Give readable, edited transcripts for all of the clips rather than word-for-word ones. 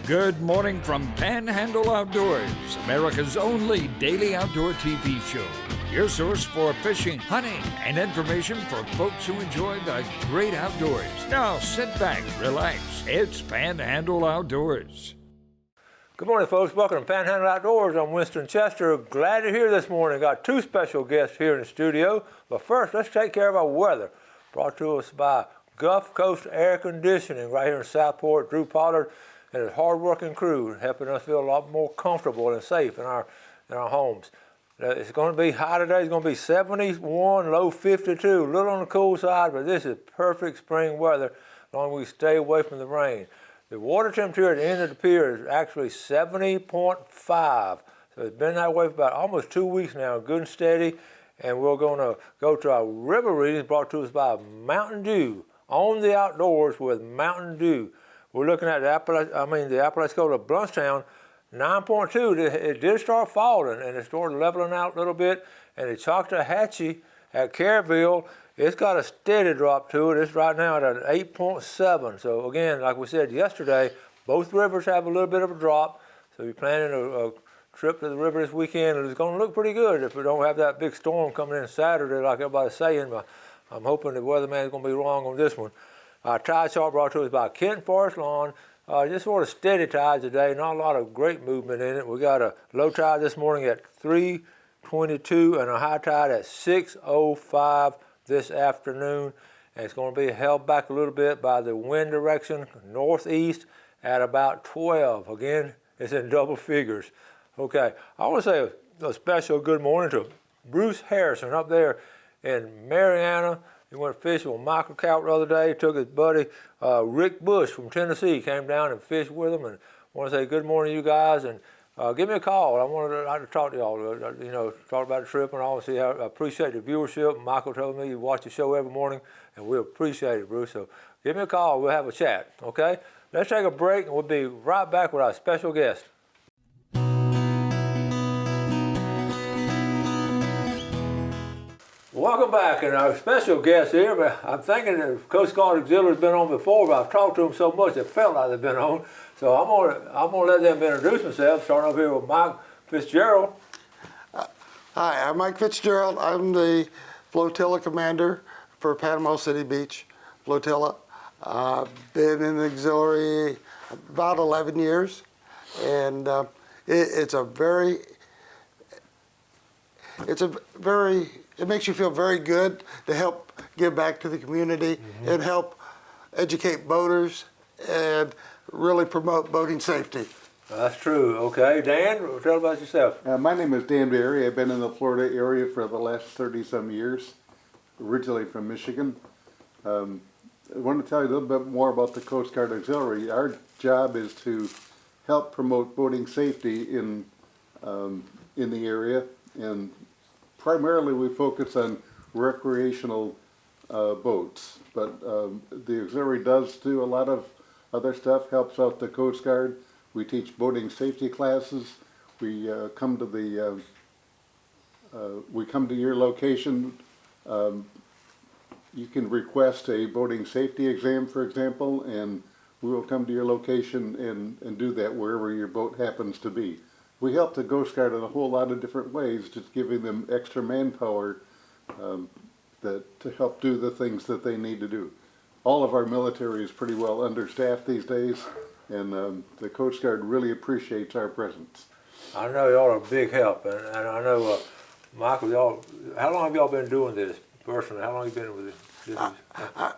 Good morning from Panhandle Outdoors, America's only daily outdoor TV show. Your source for fishing, hunting, and information for folks who enjoy the great outdoors. Now sit back, relax. It's Panhandle Outdoors. Good morning, folks. Welcome to Panhandle Outdoors. I'm Winston Chester. Glad you're here this morning. Got two special guests here in the studio. But first, let's take care of our weather. Brought to us by Gulf Coast Air Conditioning right here in Southport. Drew Pollard and his hard-working crew helping us feel a lot more comfortable and safe in our homes. It's going to be high today. It's going to be 71, low 52. A little on the cool side, but this is perfect spring weather as long as we stay away from the rain. The water temperature at the end of the pier is actually 70.5. So it's been that way for about almost 2 weeks now, good and steady. And we're going to go to our river readings brought to us by Mountain Dew. On the outdoors with Mountain Dew. We're looking at the Apalachicola Bluntstown 9.2. It did start falling and it started leveling out a little bit. And the Choctawhatchee at Caryville, it's got a steady drop to it. It's right now at an 8.7. So again, like we said yesterday, both rivers have a little bit of a drop. So you're planning a trip to the river this weekend, and it's going to look pretty good if we don't have that big storm coming in Saturday like everybody's saying. But I'm hoping the weatherman's going to be wrong on this one. Our tide chart brought to us by Kent Forest Lawn. Just sort of steady tides today, not a lot of great movement in it. We got a low tide this morning at 3:22 and a high tide at 6:05 this afternoon. And it's going to be held back a little bit by the wind direction northeast at about 12. Again, it's in double figures. Okay, I want to say a special good morning to Bruce Harrison up there in Mariana. He went fishing with Michael Cout the other day. He took his buddy Rick Bush from Tennessee, came down and fished with him. And I want to say good morning to you guys, and give me a call. I wanted to talk to y'all, talk about the trip and all. See how I appreciate the viewership. Michael told me you watch the show every morning, and we appreciate it, Bruce. So give me a call. We'll have a chat, okay? Let's take a break, and we'll be right back with our special guest. Welcome back, and our special guest here, but I'm thinking the Coast Guard Auxiliary's been on before, but I've talked to them so much it felt like they've been on. So I'm gonna let them introduce themselves, starting up here with Mike Fitzgerald. Hi, I'm Mike Fitzgerald. I'm the flotilla commander for Panama City Beach Flotilla. I've been in the auxiliary about 11 years, and it makes you feel very good to help give back to the community and help educate boaters and really promote boating safety. That's true. Okay, Dan, tell about yourself. My name is Dan Berry. I've been in the Florida area for the last 30-some years, originally from Michigan. I want to tell you a little bit more about the Coast Guard Auxiliary. Our job is to help promote boating safety in the area, and primarily we focus on recreational boats, but the auxiliary does do a lot of other stuff, helps out the Coast Guard. We teach boating safety classes. We come to your location. You can request a boating safety exam, for example, and we will come to your location and do that wherever your boat happens to be. We help the Coast Guard in a whole lot of different ways, just giving them extra manpower to help do the things that they need to do. All of our military is pretty well understaffed these days, and the Coast Guard really appreciates our presence. I know y'all are a big help, and I know, Michael, how long have y'all been doing this personally? How long have you been with this?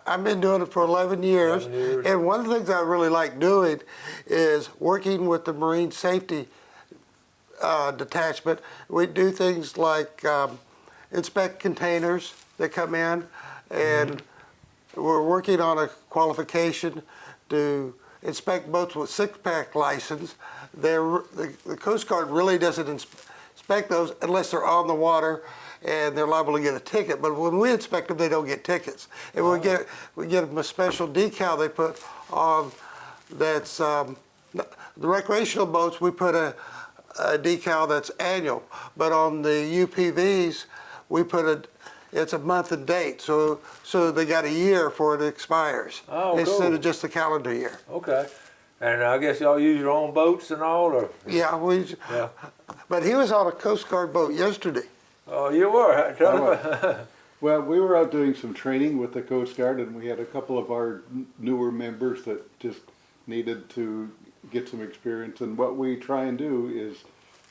I've been doing it for 11 years, and one of the things I really like doing is working with the Marine Safety detachment. We do things like inspect containers that come in, and we're working on a qualification to inspect boats with six-pack license. The Coast Guard really doesn't inspect those unless they're on the water and they're liable to get a ticket. But when we inspect them, they don't get tickets. And we get them a special decal they put on. That's the recreational boats. We put a decal that's annual, but on the UPVs, we put it's a month and date, so they got a year before it expires, instead of just the calendar year. Okay. And I guess y'all use your own boats and all, or? Yeah, Yeah. but he was on a Coast Guard boat yesterday. Oh, you were? Tell me about. Well, we were out doing some training with the Coast Guard, and we had a couple of our newer members that just needed to get some experience. And what we try and do is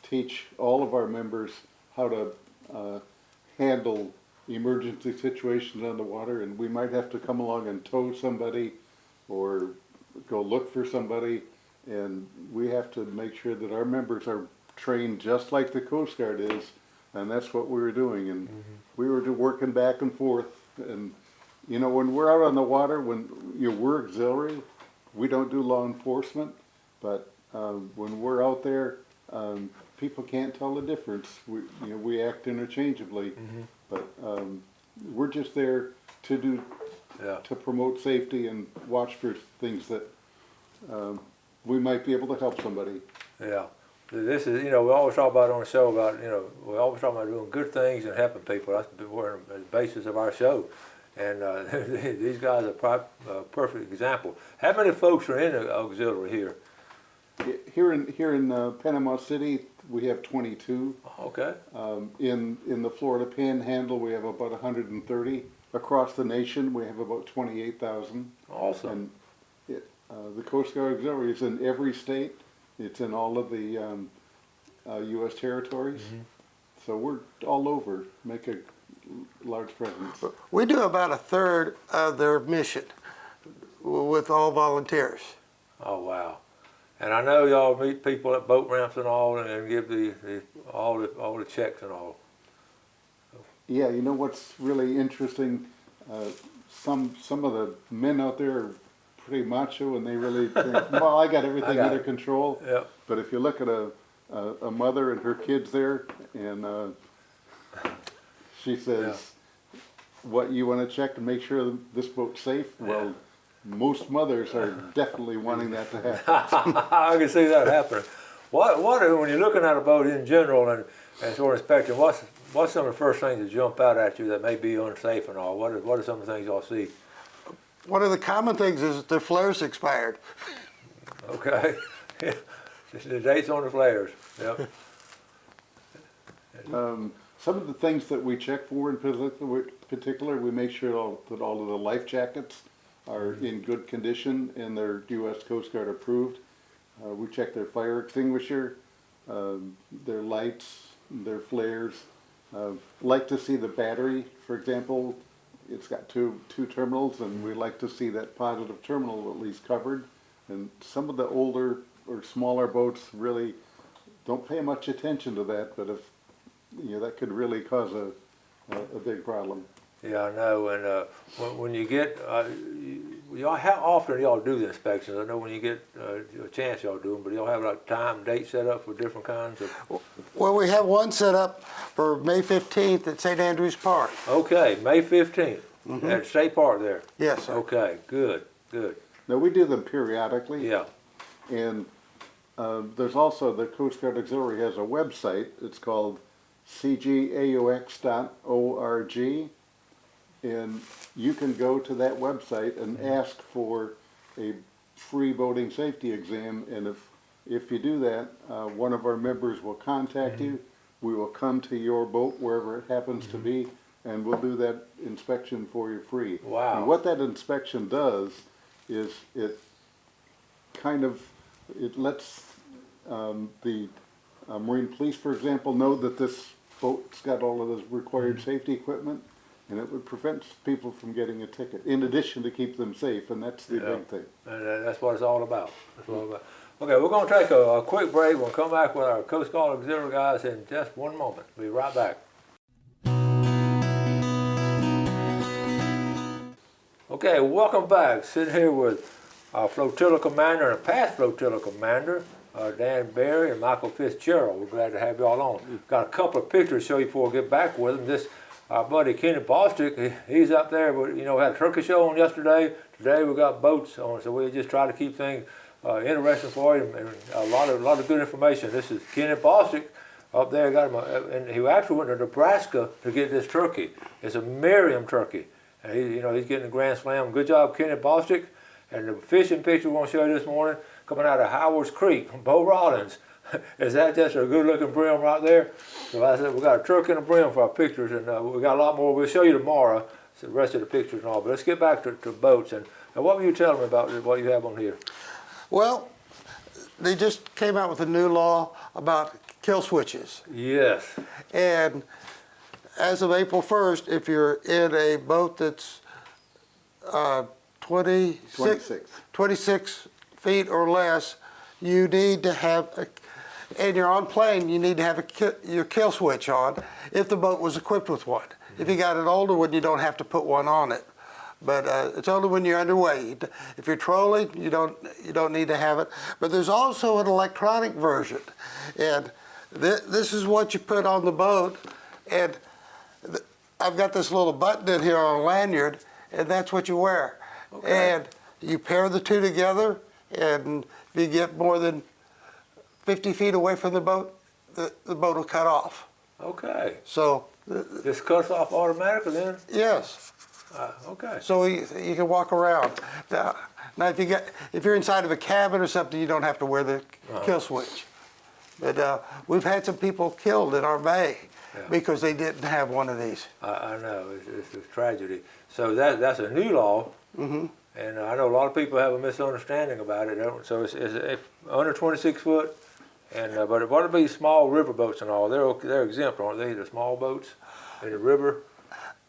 teach all of our members how to handle emergency situations on the water. And we might have to come along and tow somebody or go look for somebody. And we have to make sure that our members are trained just like the Coast Guard is. And that's what we were doing. And we were working back and forth. And, you know, when we're out on the water, when we're auxiliary, we don't do law enforcement. But when we're out there, people can't tell the difference. We act interchangeably. But we're just there to do, to promote safety and watch for things that we might be able to help somebody. Yeah. This is, we always talk about on the show about, we always talk about doing good things and helping people. That's the basis of our show. And these guys are a perfect example. How many folks are in the auxiliary here? Here in Panama City, we have 22. Okay. In the Florida Panhandle, we have about 130. Across the nation, we have about 28,000. Awesome. And the Coast Guard Auxiliary is in every state. It's in all of the U.S. territories. So we're all over, make a large presence. We do about a third of their mission with all volunteers. Oh, wow. And I know y'all meet people at boat ramps and all, and give all the checks and all. Yeah, you know what's really interesting? Some of the men out there are pretty macho, and they really think, well, I got everything under control. Yep. But if you look at a mother and her kids there, and she says, what, you want to check to make sure this boat's safe? Well, most mothers are definitely wanting that to happen. I can see that happening. What when you're looking at a boat in general and sort of inspecting, what's some of the first things that jump out at you that may be unsafe and all? What are some of the things y'all see? One of the common things is their flares expired. Okay. The dates on the flares. Yep. Some of the things that we check for in particular, we make sure that all of the life jackets are in good condition and they're U.S. Coast Guard approved. We check their fire extinguisher, their lights, their flares. Like to see the battery, for example. It's got two terminals, and we like to see that positive terminal at least covered. And some of the older or smaller boats really don't pay much attention to that, but if that could really cause a big problem. Yeah, I know. And when you get, how often do y'all do the inspections? I know when you get a chance, y'all do them, but y'all have like time, date set up for different kinds of. Well, we have one set up for May 15th at St. Andrews Park. Okay, May 15th at State Park there. Yes, sir. Okay, good. Now we do them periodically. Yeah. And there's also the Coast Guard Auxiliary has a website. It's called cgaux.org. And you can go to that website and ask for a free boating safety exam. And if you do that, one of our members will contact you. We will come to your boat, wherever it happens to be, and we'll do that inspection for you free. Wow. And what that inspection does is it lets the Marine Police, for example, know that this boat's got all of the required safety equipment. And it would prevent people from getting a ticket, in addition to keep them safe, and that's the big thing. And that's what it's all about. Okay, we're going to take a quick break. We'll come back with our Coast Guard Auxiliary guys in just one moment. We'll be right back. Okay, welcome back. Sitting here with our flotilla commander and past flotilla commander, Dan Berry and Michael Fitzgerald. We're glad to have you all on. We've got a couple of pictures to show you before we get back with them. Our buddy Kenny Bostick, he's up there, but we had a turkey show on yesterday. Today we got boats on, so we just try to keep things interesting for you and a lot of good information. This is Kenny Bostick up there. Got him, and he actually went to Nebraska to get this turkey. It's a Merriam turkey, and he's getting a Grand Slam. Good job, Kenny Bostick. And the fishing picture we're going to show you this morning, coming out of Howard's Creek, Bo Rollins. Is that just a good-looking brim right there? So I said, we got a truck and a brim for our pictures, and we got a lot more. We'll show you tomorrow, the rest of the pictures and all. But let's get back to boats. And what were you telling me about what you have on here? Well, they just came out with a new law about kill switches. Yes. And as of April 1st, if you're in a boat that's 26 feet or less, you need to have, and you're on plane, you need to have your kill switch on if the boat was equipped with one. If you got an older one, you don't have to put one on it. But it's only when you're underway. If you're trolling, you don't need to have it. But there's also an electronic version, and this is what you put on the boat. And I've got this little button in here on a lanyard, and that's what you wear. Okay. And you pair the two together, and if you get more than 50 feet away from the boat, the boat will cut off. Okay. So this cuts off automatically then? Yes. Okay. So you can walk around. Now if you're inside of a cabin or something, you don't have to wear the kill switch. But we've had some people killed in our bay because they didn't have one of these. I know, it's a tragedy. So that's a new law, and I know a lot of people have a misunderstanding about it. So it's under 26 foot, and but it ought to be small river boats and all. They're exempt, aren't they? The small boats in the river,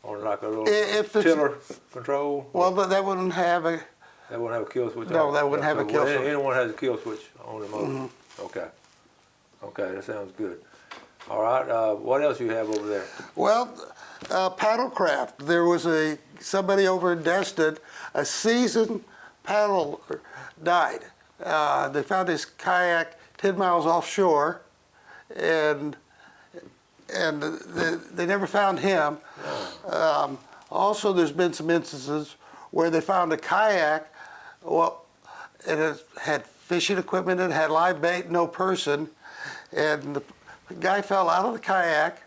or like a little tiller control. Well, but that wouldn't have a. That wouldn't have a kill switch. No, that wouldn't have a kill switch. Anyone has a kill switch on the motor. Okay. Okay, that sounds good. All right, what else you have over there? Well, paddlecraft. There was somebody over in Destin, a seasoned paddler died. They found his kayak 10 miles offshore, and they never found him. Also, there's been some instances where they found a kayak, and it had fishing equipment, it had live bait, no person, and the guy fell out of the kayak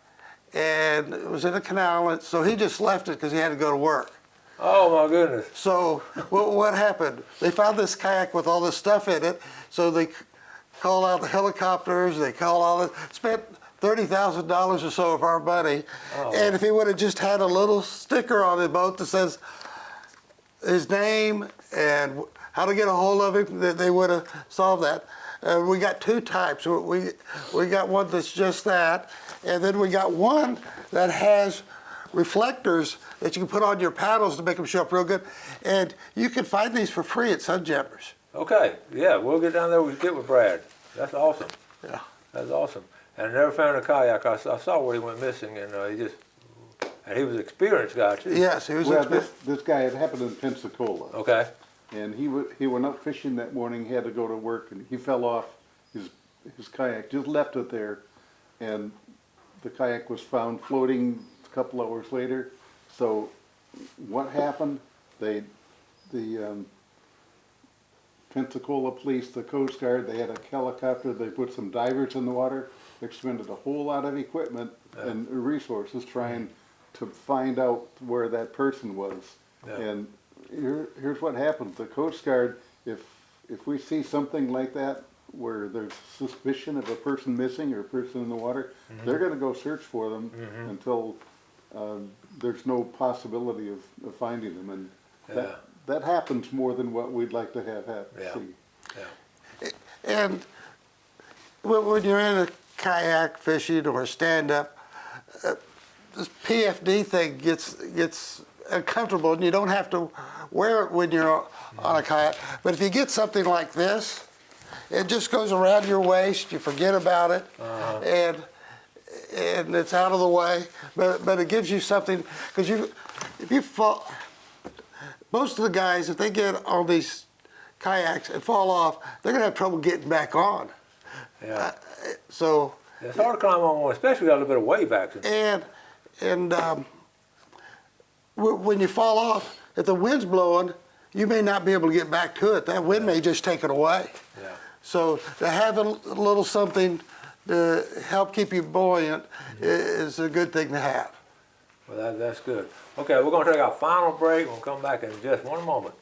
and it was in a canal, and so he just left it because he had to go to work. Oh my goodness. So what happened? They found this kayak with all this stuff in it, so they called out the helicopters, they called all the, spent $30,000 or so of our money, and if he would have just had a little sticker on the boat that says his name and how to get a hold of him, they would have solved that. We got two types. We got one that's just that, and then we got one that has reflectors that you can put on your paddles to make them show up real good. And you can find these for free at Sunjammers. Okay, yeah, we'll get down there, we'll get with Brad. That's awesome. Yeah. That's awesome. And I never found a kayak. I saw where he went missing, and he was an experienced guy too. Yes, he was experienced. This guy, it happened in Pensacola. Okay. And he went up fishing that morning. He had to go to work, and he fell off his kayak. Just left it there, and the kayak was found floating a couple hours later. So, what happened? The Pensacola police, the Coast Guard, they had a helicopter. They put some divers in the water. They expended a whole lot of equipment and resources trying to find out where that person was. And here's what happens. The Coast Guard, if we see something like that where there's suspicion of a person missing or a person in the water, they're going to go search for them until there's no possibility of finding them. And that happens more than what we'd like to have see. Yeah. And when you're in a kayak fishing or stand-up, this PFD thing gets uncomfortable, and you don't have to wear it when you're on a kayak. But if you get something like this, it just goes around your waist. You forget about it, and it's out of the way. But it gives you something, because if you fall, most of the guys, if they get on these kayaks and fall off, they're gonna have trouble getting back on. Yeah. So it's hard to climb on one, especially got a little bit of wave action. And when you fall off, if the wind's blowing, you may not be able to get back to it. That wind may just take it away. Yeah. So to have a little something to help keep you buoyant is a good thing to have. Well, that's good. Okay, we're going to take our final break. We'll come back in just one moment.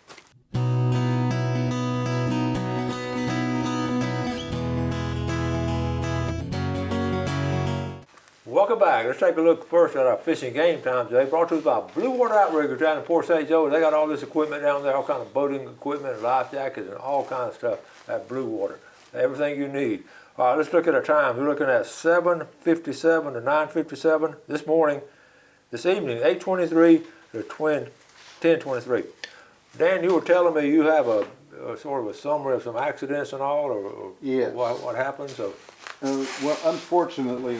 Welcome back. Let's take a look first at our fishing game time today. Brought to us by Blue Water Outriggers down in Port St. Joe. They got all this equipment down there, all kind of boating equipment and life jackets and all kinds of stuff at Blue Water. Everything you need. All right, let's look at our time. We're looking at 7:57 to 9:57 this evening, 8:23 to 10:23. Dan, you were telling me you have a sort of a summary of some accidents and all, or Yes. what happened? So, Well, unfortunately,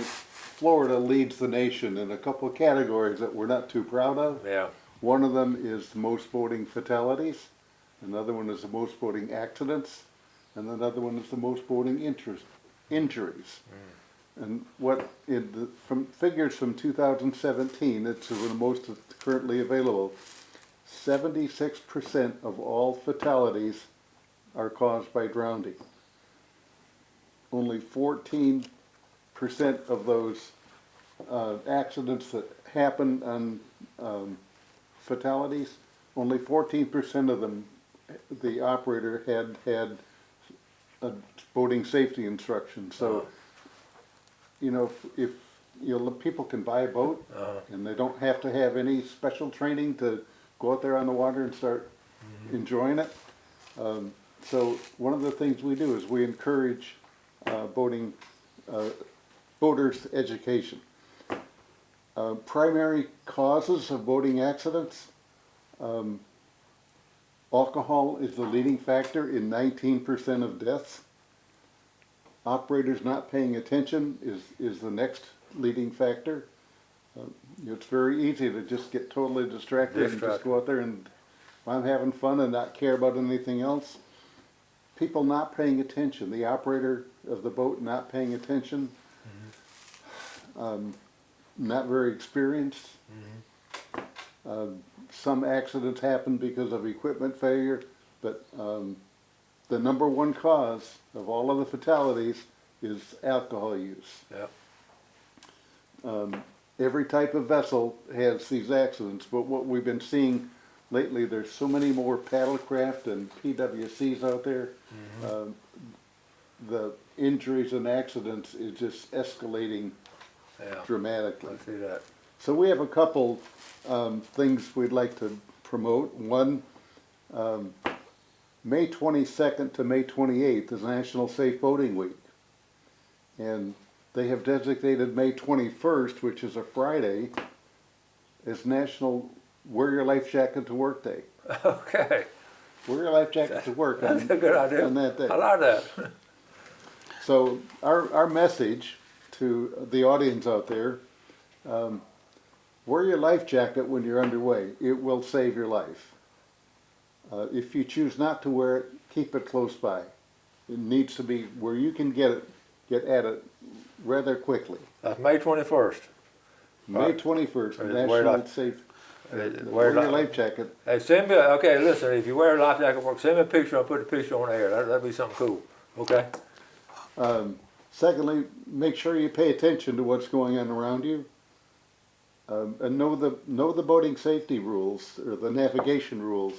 Florida leads the nation in a couple of categories that we're not too proud of. yeah. One of them is the most boating fatalities. Another one is the most boating accidents. And another one is the most boating injuries. And from figures from 2017, it's the most currently available. 76% of all fatalities are caused by drowning. Only 14% of those accidents that happen on fatalities, only 14% of them, the operator had a boating safety instruction. So, if people can buy a boat and they don't have to have any special training to go out there on the water and start enjoying it. So one of the things we do is we encourage boaters' education. Primary causes of boating accidents. Alcohol is the leading factor in 19% of deaths. Operators not paying attention is the next leading factor. It's very easy to just get totally distracted and just go out there and I'm having fun and not care about anything else. People not paying attention, the operator of the boat not paying attention, not very experienced. Some accidents happen because of equipment failure, but the number one cause of all of the fatalities is alcohol use. Yeah. Every type of vessel has these accidents, but what we've been seeing lately, there's so many more paddlecraft and PWCs out there. The injuries and accidents is just escalating dramatically. I see that. So we have a couple things we'd like to promote. One, May 22nd to May 28th is National Safe Boating Week. And they have designated May 21st, which is a Friday, as National Wear Your Life Jacket to Work Day. Okay. Wear your life jacket to work That's a good idea. on that day. I like that. So our message to the audience out there, wear your life jacket when you're underway. It will save your life. If you choose not to wear it, keep it close by. It needs to be where you can get at it rather quickly. That's May 21st. May 21st, Wear National life- Safe. Wear Wear your life jacket. Hey, send me okay, listen, if you wear a life jacket work, send me a picture, I'll put the picture on air. That'd be something cool. Okay? Secondly, make sure you pay attention to what's going on around you, and know the boating safety rules or the navigation rules.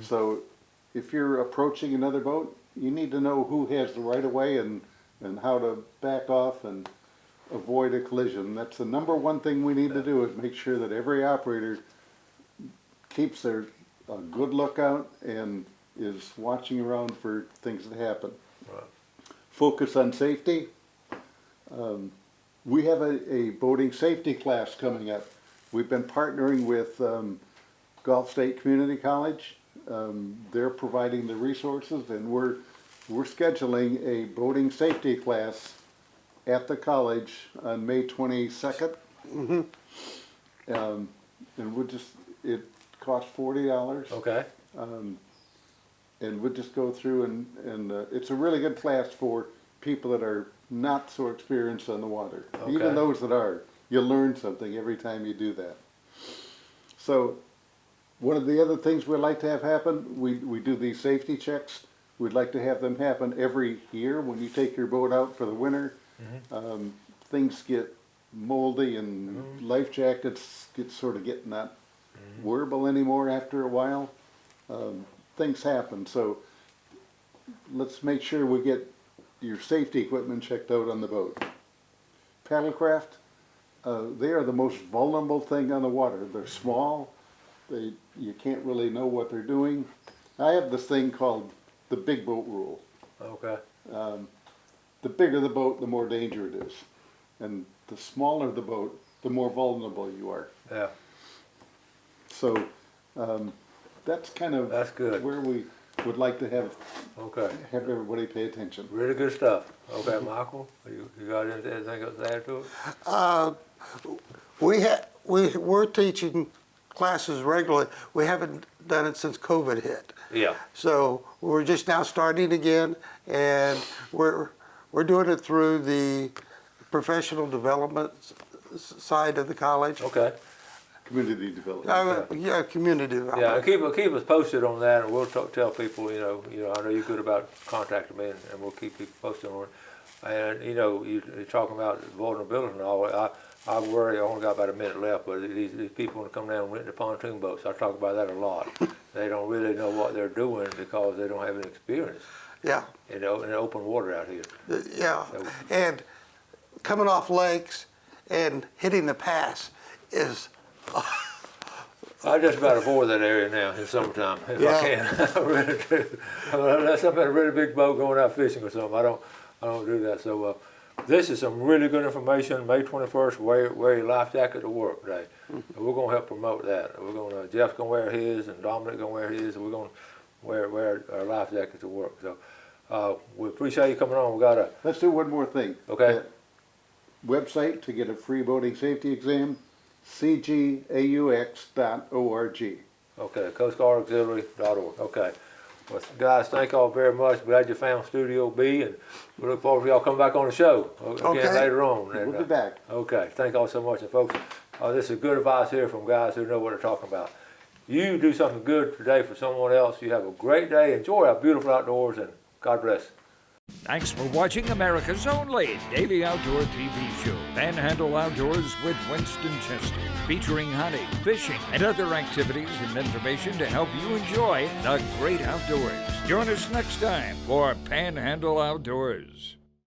So, if you're approaching another boat, you need to know who has the right of way and how to back off and avoid a collision. That's the number one thing we need to do is make sure that every operator keeps a good lookout and is watching around for things that happen. Right. Focus on safety. We have a boating safety class coming up. We've been partnering with Gulf State Community College. They're providing the resources, and we're scheduling a boating safety class at the college on May 22nd. And it costs $40. Okay. And we'll just go through and it's a really good class for people that are not so experienced on the water. Okay. Even those that are, you learn something every time you do that. So one of the other things we'd like to have happen, we do these safety checks. We'd like to have them happen every year when you take your boat out for the winter. Things get moldy and life jackets sort of get not wearable anymore after a while. Things happen, so let's make sure we get your safety equipment checked out on the boat. Paddlecraft, they are the most vulnerable thing on the water. They're small. You can't really know what they're doing. I have this thing called the big boat rule. Okay. The bigger the boat, the more danger it is. And the smaller the boat, the more vulnerable you are. Yeah. So that's kind of That's good. where we would like to have Okay. everybody pay attention. Really good stuff. Okay, Michael, you got anything else to add to it? We're teaching classes regularly. We haven't done it since COVID hit. Yeah. So we're just now starting again, and we're doing it through the professional development side of the college. Okay. Community development. Yeah, community development. Yeah, and keep us posted on that, and we'll tell people. I know you're good about contacting me, and we'll keep people posted on it. And you're talking about vulnerability and all. I worry. I only got about a minute left, but these people want to come down and rent the pontoon boats. I talk about that a lot. They don't really know what they're doing because they don't have any experience. Yeah. In open water out here. Yeah, So, and coming off lakes and hitting the pass is. I just about avoid that area now in summertime if Yeah. I can. I really do. Unless I'm in a really big boat going out fishing or something, I don't do that. So this is some really good information. May 21st, wear your life jacket to work day. And we're gonna help promote that. Jeff's gonna wear his, and Dominic gonna wear his, and we're gonna wear our life jackets to work. So we appreciate you coming on. We got Let's do one more thing. Okay. That website to get a free boating safety exam, cgaux.org. okay, coastguardauxiliary.org. Okay. Well, guys, thank y'all very much. Glad you found Studio B, and we look forward to y'all coming back on the show again Okay. later on. And, We'll be back. Okay, thank y'all so much. And folks, this is good advice here from guys who know what they're talking about. You do something good today for someone else. You have a great day. Enjoy our beautiful outdoors, and God bless. Thanks for watching America's only daily outdoor TV show, Panhandle Outdoors with Winston Chester, featuring hunting, fishing, and other activities and information to help you enjoy the great outdoors. Join us next time for Panhandle Outdoors.